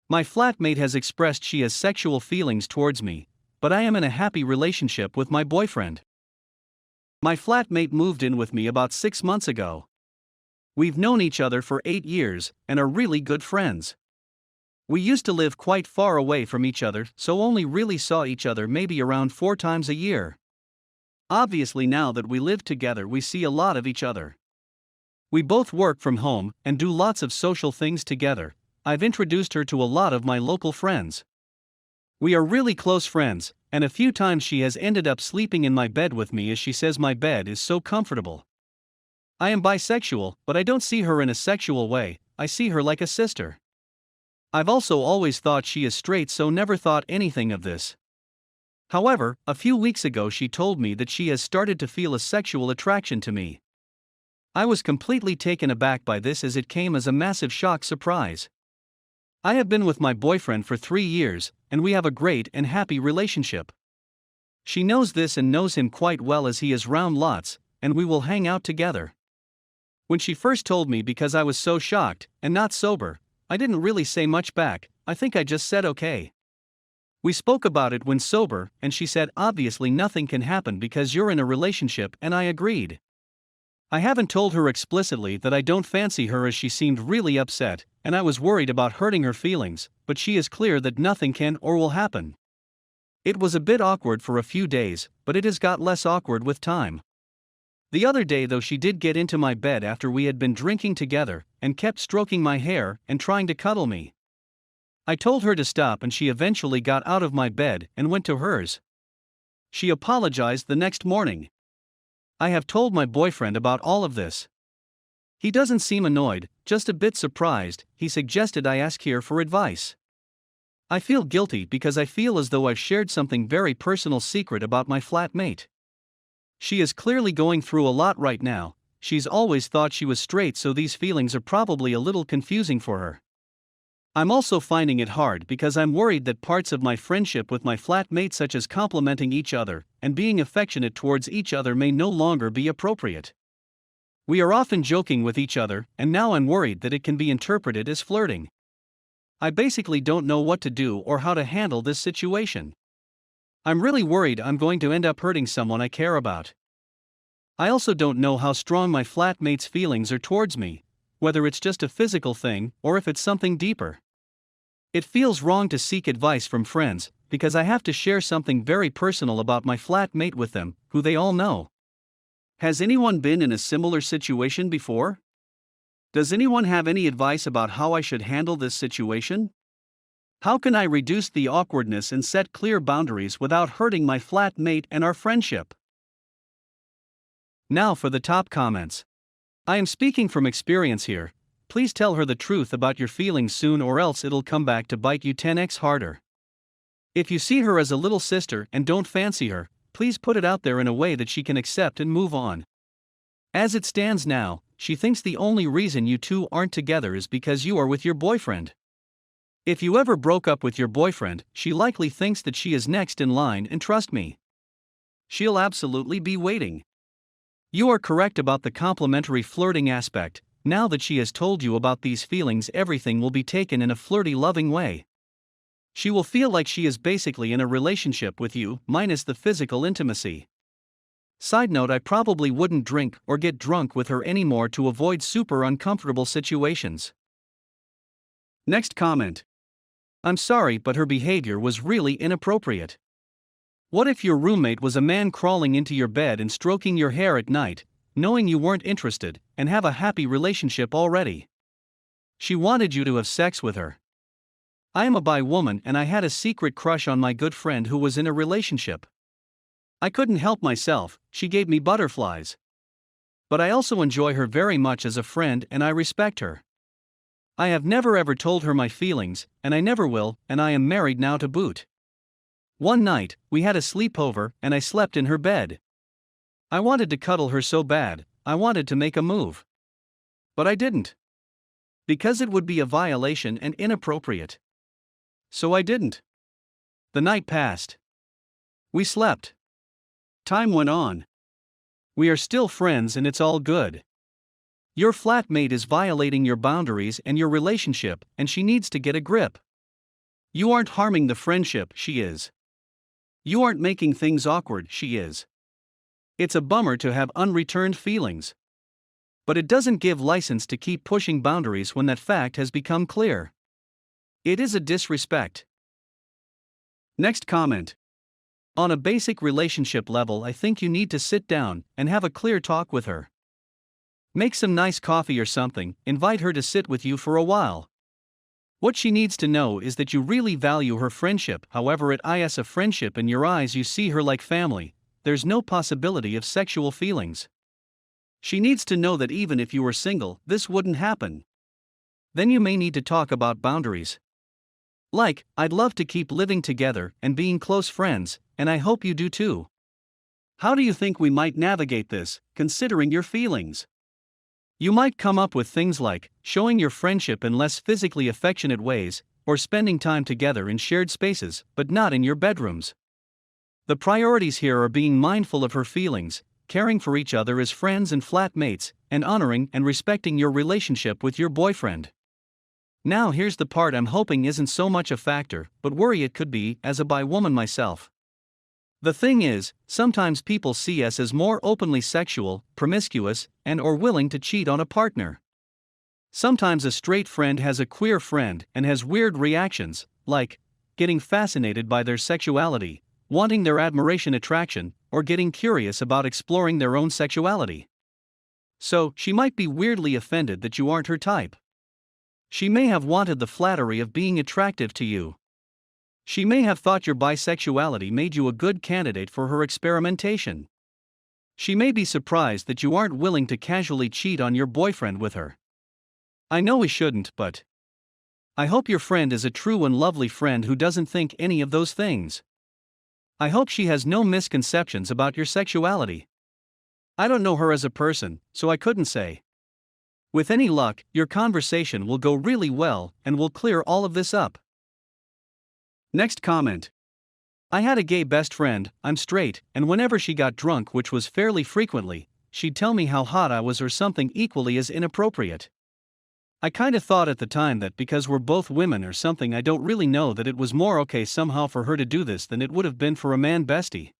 My flatmate has expressed she has sexual feelings towards me, but I am in a happy relationship with my boyfriend. My flatmate moved in with me about 6 months ago. We've known each other for 8 years and are really good friends. We used to live quite far away from each other, so only really saw each other maybe around 4 times a year. Obviously, now that we live together, we see a lot of each other. We both work from home and do lots of social things together. I've introduced her to a lot of my local friends. We are really close friends, and a few times she has ended up sleeping in my bed with me as she says my bed is so comfortable. I am bisexual, but I don't see her in a sexual way, I see her like a sister. I've also always thought she is straight, so never thought anything of this. However, a few weeks ago she told me that she has started to feel a sexual attraction to me. I was completely taken aback by this as it came as a massive shock surprise. I have been with my boyfriend for 3 years, and we have a great and happy relationship. She knows this and knows him quite well as he is round lots, and we will hang out together. When she first told me, because I was so shocked, and not sober, I didn't really say much back. I think I just said okay. We spoke about it when sober, and she said obviously nothing can happen because you're in a relationship, and I agreed. I haven't told her explicitly that I don't fancy her as she seemed really upset, and I was worried about hurting her feelings, but she is clear that nothing can or will happen. It was a bit awkward for a few days, but it has got less awkward with time. The other day though, she did get into my bed after we had been drinking together, and kept stroking my hair and trying to cuddle me. I told her to stop and she eventually got out of my bed and went to hers. She apologized the next morning. I have told my boyfriend about all of this. He doesn't seem annoyed, just a bit surprised. He suggested I ask here for advice. I feel guilty because I feel as though I've shared something very personal secret about my flatmate. She is clearly going through a lot right now. She's always thought she was straight, so these feelings are probably a little confusing for her. I'm also finding it hard because I'm worried that parts of my friendship with my flatmate, such as complimenting each other and being affectionate towards each other, may no longer be appropriate. We are often joking with each other, and now I'm worried that it can be interpreted as flirting. I basically don't know what to do or how to handle this situation. I'm really worried I'm going to end up hurting someone I care about. I also don't know how strong my flatmate's feelings are towards me, whether it's just a physical thing or if it's something deeper. It feels wrong to seek advice from friends, because I have to share something very personal about my flatmate with them, who they all know. Has anyone been in a similar situation before? Does anyone have any advice about how I should handle this situation? How can I reduce the awkwardness and set clear boundaries without hurting my flatmate and our friendship? Now for the top comments. I am speaking from experience here. Please tell her the truth about your feelings soon, or else it'll come back to bite you 10x harder. If you see her as a little sister and don't fancy her, please put it out there in a way that she can accept and move on. As it stands now, she thinks the only reason you two aren't together is because you are with your boyfriend. If you ever broke up with your boyfriend, she likely thinks that she is next in line, and trust me, she'll absolutely be waiting. You are correct about the complimentary flirting aspect. Now that she has told you about these feelings, everything will be taken in a flirty, loving way. She will feel like she is basically in a relationship with you, minus the physical intimacy. Side note, I probably wouldn't drink or get drunk with her anymore to avoid super uncomfortable situations. Next comment. I'm sorry, but her behavior was really inappropriate. What if your roommate was a man crawling into your bed and stroking your hair at night, knowing you weren't interested, and have a happy relationship already? She wanted you to have sex with her. I am a bi woman and I had a secret crush on my good friend who was in a relationship. I couldn't help myself, she gave me butterflies. But I also enjoy her very much as a friend and I respect her. I have never ever told her my feelings, and I never will, and I am married now to boot. One night, we had a sleepover and I slept in her bed. I wanted to cuddle her so bad, I wanted to make a move. But I didn't. Because it would be a violation and inappropriate. So I didn't. The night passed. We slept. Time went on. We are still friends and it's all good. Your flatmate is violating your boundaries and your relationship, and she needs to get a grip. You aren't harming the friendship, she is. You aren't making things awkward, she is. It's a bummer to have unreturned feelings. But it doesn't give license to keep pushing boundaries when that fact has become clear. It is a disrespect. Next comment. On a basic relationship level, I think you need to sit down and have a clear talk with her. Make some nice coffee or something, invite her to sit with you for a while. What she needs to know is that you really value her friendship. However, it is a friendship. In your eyes, you see her like family. There's no possibility of sexual feelings. She needs to know that even if you were single, this wouldn't happen. Then you may need to talk about boundaries. Like, I'd love to keep living together and being close friends, and I hope you do too. How do you think we might navigate this, considering your feelings? You might come up with things like showing your friendship in less physically affectionate ways, or spending time together in shared spaces, but not in your bedrooms. The priorities here are being mindful of her feelings, caring for each other as friends and flatmates, and honoring and respecting your relationship with your boyfriend. Now here's the part I'm hoping isn't so much a factor, but worry it could be, as a bi woman myself. The thing is, sometimes people see us as more openly sexual, promiscuous, and or willing to cheat on a partner. Sometimes a straight friend has a queer friend and has weird reactions, like getting fascinated by their sexuality, wanting their admiration, attraction, or getting curious about exploring their own sexuality. So, she might be weirdly offended that you aren't her type. She may have wanted the flattery of being attractive to you. She may have thought your bisexuality made you a good candidate for her experimentation. She may be surprised that you aren't willing to casually cheat on your boyfriend with her. I know we shouldn't, but I hope your friend is a true and lovely friend who doesn't think any of those things. I hope she has no misconceptions about your sexuality. I don't know her as a person, so I couldn't say. With any luck, your conversation will go really well and will clear all of this up. Next comment. I had a gay best friend, I'm straight, and whenever she got drunk, which was fairly frequently, she'd tell me how hot I was or something equally as inappropriate. I kinda thought at the time that because we're both women or something, I don't really know, that it was more okay somehow for her to do this than it would have been for a man bestie.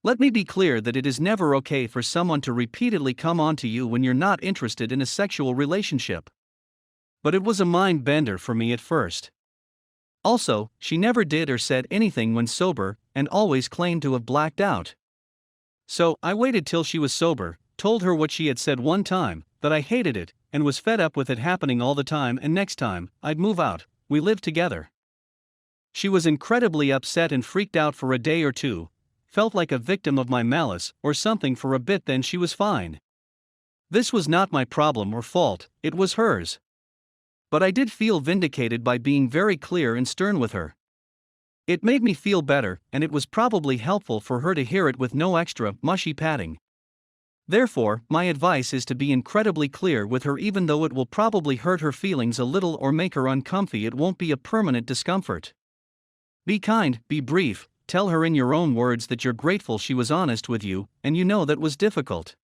Let me be clear that it is never okay for someone to repeatedly come on to you when you're not interested in a sexual relationship. But it was a mind bender for me at first. Also, she never did or said anything when sober, and always claimed to have blacked out. So, I waited till she was sober, told her what she had said one time, that I hated it, and was fed up with it happening all the time, and next time, I'd move out, we lived together. She was incredibly upset and freaked out for a day or two, felt like a victim of my malice or something for a bit, then she was fine. This was not my problem or fault, it was hers. But I did feel vindicated by being very clear and stern with her. It made me feel better, and it was probably helpful for her to hear it with no extra, mushy padding. Therefore, my advice is to be incredibly clear with her, even though it will probably hurt her feelings a little or make her uncomfy. It won't be a permanent discomfort. Be kind, be brief, tell her in your own words that you're grateful she was honest with you, and you know that was difficult.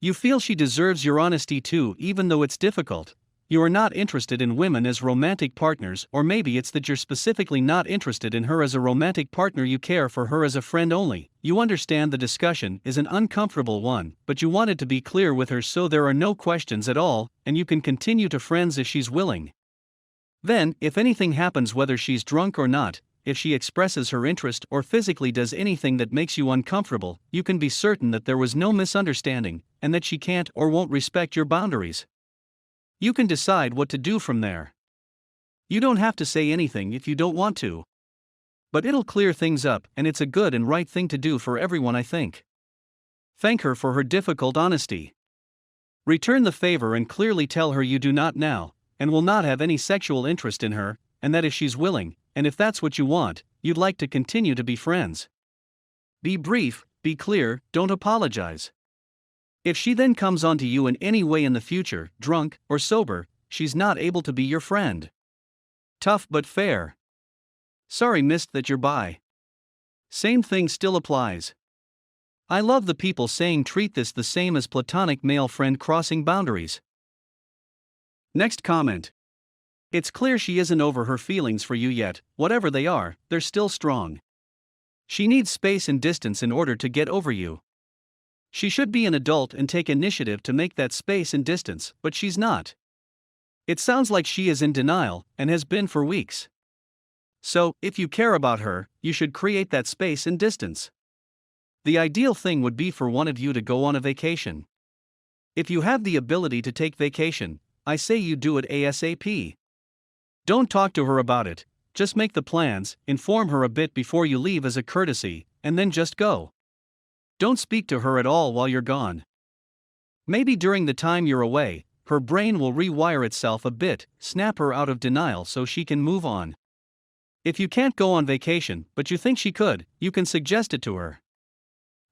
You feel she deserves your honesty too, even though it's difficult. You are not interested in women as romantic partners, or maybe it's that you're specifically not interested in her as a romantic partner, you care for her as a friend only. You understand the discussion is an uncomfortable one, but you wanted to be clear with her so there are no questions at all, and you can continue to friends if she's willing. Then, if anything happens, whether she's drunk or not, if she expresses her interest or physically does anything that makes you uncomfortable, you can be certain that there was no misunderstanding, and that she can't or won't respect your boundaries. You can decide what to do from there. You don't have to say anything if you don't want to. But it'll clear things up, and it's a good and right thing to do for everyone, I think. Thank her for her difficult honesty. Return the favor and clearly tell her you do not now, and will not have any sexual interest in her, and that if she's willing, and if that's what you want, you'd like to continue to be friends. Be brief, be clear, don't apologize. If she then comes on to you in any way in the future, drunk or sober, she's not able to be your friend. Tough but fair. Sorry missed that you're bi. Same thing still applies. I love the people saying treat this the same as platonic male friend crossing boundaries. Next comment. It's clear she isn't over her feelings for you yet, whatever they are, they're still strong. She needs space and distance in order to get over you. She should be an adult and take initiative to make that space and distance, but she's not. It sounds like she is in denial, and has been for weeks. So, if you care about her, you should create that space and distance. The ideal thing would be for one of you to go on a vacation. If you have the ability to take vacation, I say you do it ASAP. Don't talk to her about it, just make the plans, inform her a bit before you leave as a courtesy, and then just go. Don't speak to her at all while you're gone. Maybe during the time you're away, her brain will rewire itself a bit, snap her out of denial so she can move on. If you can't go on vacation, but you think she could, you can suggest it to her.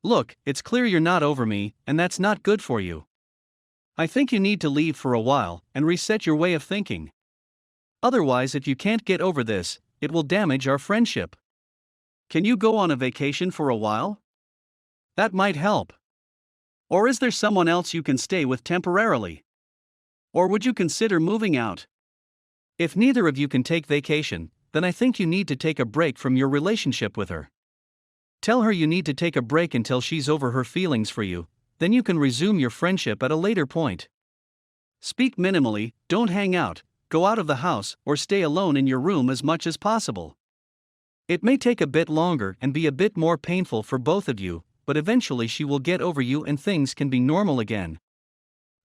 Look, it's clear you're not over me, and that's not good for you. I think you need to leave for a while and reset your way of thinking. Otherwise, if you can't get over this, it will damage our friendship. Can you go on a vacation for a while? That might help. Or is there someone else you can stay with temporarily? Or would you consider moving out? If neither of you can take vacation, then I think you need to take a break from your relationship with her. Tell her you need to take a break until she's over her feelings for you, then you can resume your friendship at a later point. Speak minimally, don't hang out, go out of the house, or stay alone in your room as much as possible. It may take a bit longer and be a bit more painful for both of you, but eventually she will get over you and things can be normal again.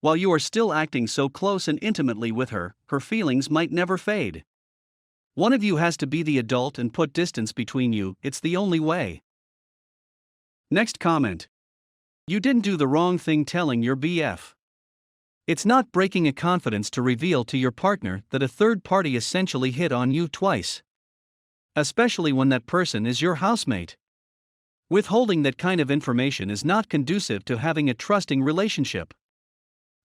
While you are still acting so close and intimately with her, her feelings might never fade. One of you has to be the adult and put distance between you, it's the only way. Next comment. You didn't do the wrong thing telling your BF. It's not breaking a confidence to reveal to your partner that a third party essentially hit on you twice. Especially when that person is your housemate. Withholding that kind of information is not conducive to having a trusting relationship.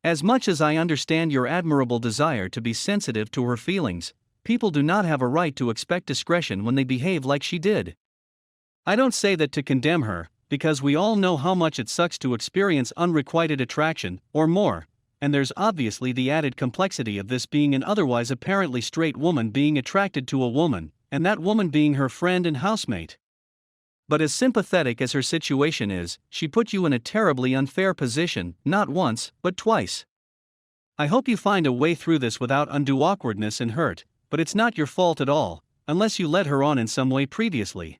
As much as I understand your admirable desire to be sensitive to her feelings, people do not have a right to expect discretion when they behave like she did. I don't say that to condemn her, because we all know how much it sucks to experience unrequited attraction, or more, and there's obviously the added complexity of this being an otherwise apparently straight woman being attracted to a woman, and that woman being her friend and housemate. But as sympathetic as her situation is, she put you in a terribly unfair position, not once, but twice. I hope you find a way through this without undue awkwardness and hurt, but it's not your fault at all, unless you led her on in some way previously.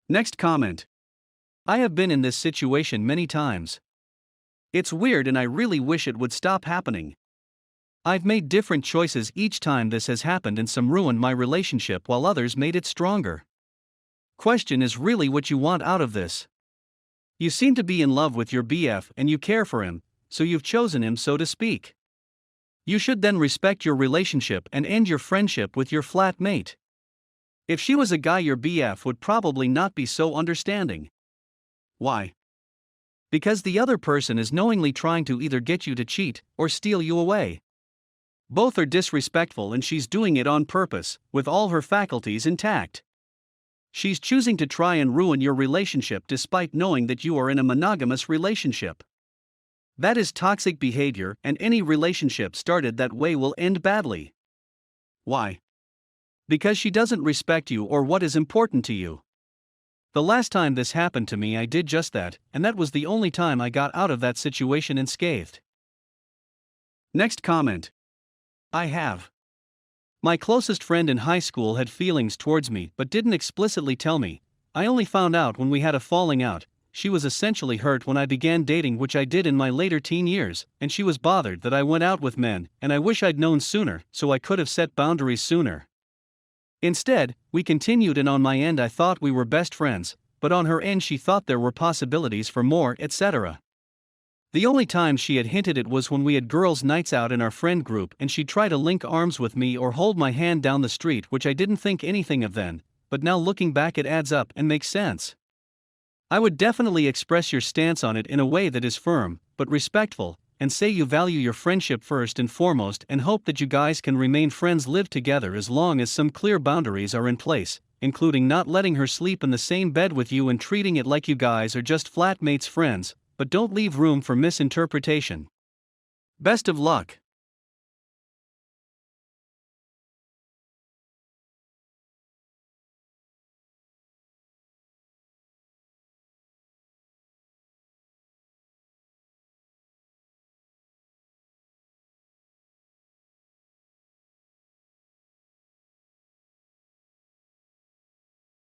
Next comment. I have been in this situation many times. It's weird and I really wish it would stop happening. I've made different choices each time this has happened and some ruined my relationship while others made it stronger. Question is really what you want out of this. You seem to be in love with your BF and you care for him, so you've chosen him, so to speak. You should then respect your relationship and end your friendship with your flatmate. If she was a guy, your BF would probably not be so understanding. Why? Because the other person is knowingly trying to either get you to cheat or steal you away. Both are disrespectful and she's doing it on purpose, with all her faculties intact. She's choosing to try and ruin your relationship despite knowing that you are in a monogamous relationship. That is toxic behavior, and any relationship started that way will end badly. Why? Because she doesn't respect you or what is important to you. The last time this happened to me, I did just that, and that was the only time I got out of that situation unscathed. Next comment. I have. My closest friend in high school had feelings towards me but didn't explicitly tell me. I only found out when we had a falling out. She was essentially hurt when I began dating, which I did in my later teen years, and she was bothered that I went out with men, and I wish I'd known sooner, so I could have set boundaries sooner. Instead, we continued, and on my end I thought we were best friends, but on her end she thought there were possibilities for more, etc. The only time she had hinted it was when we had girls' nights out in our friend group and she'd try to link arms with me or hold my hand down the street, which I didn't think anything of then, but now looking back it adds up and makes sense. I would definitely express your stance on it in a way that is firm, but respectful, and say you value your friendship first and foremost and hope that you guys can remain friends, live together as long as some clear boundaries are in place, including not letting her sleep in the same bed with you and treating it like you guys are just flatmates friends, but don't leave room for misinterpretation. Best of luck.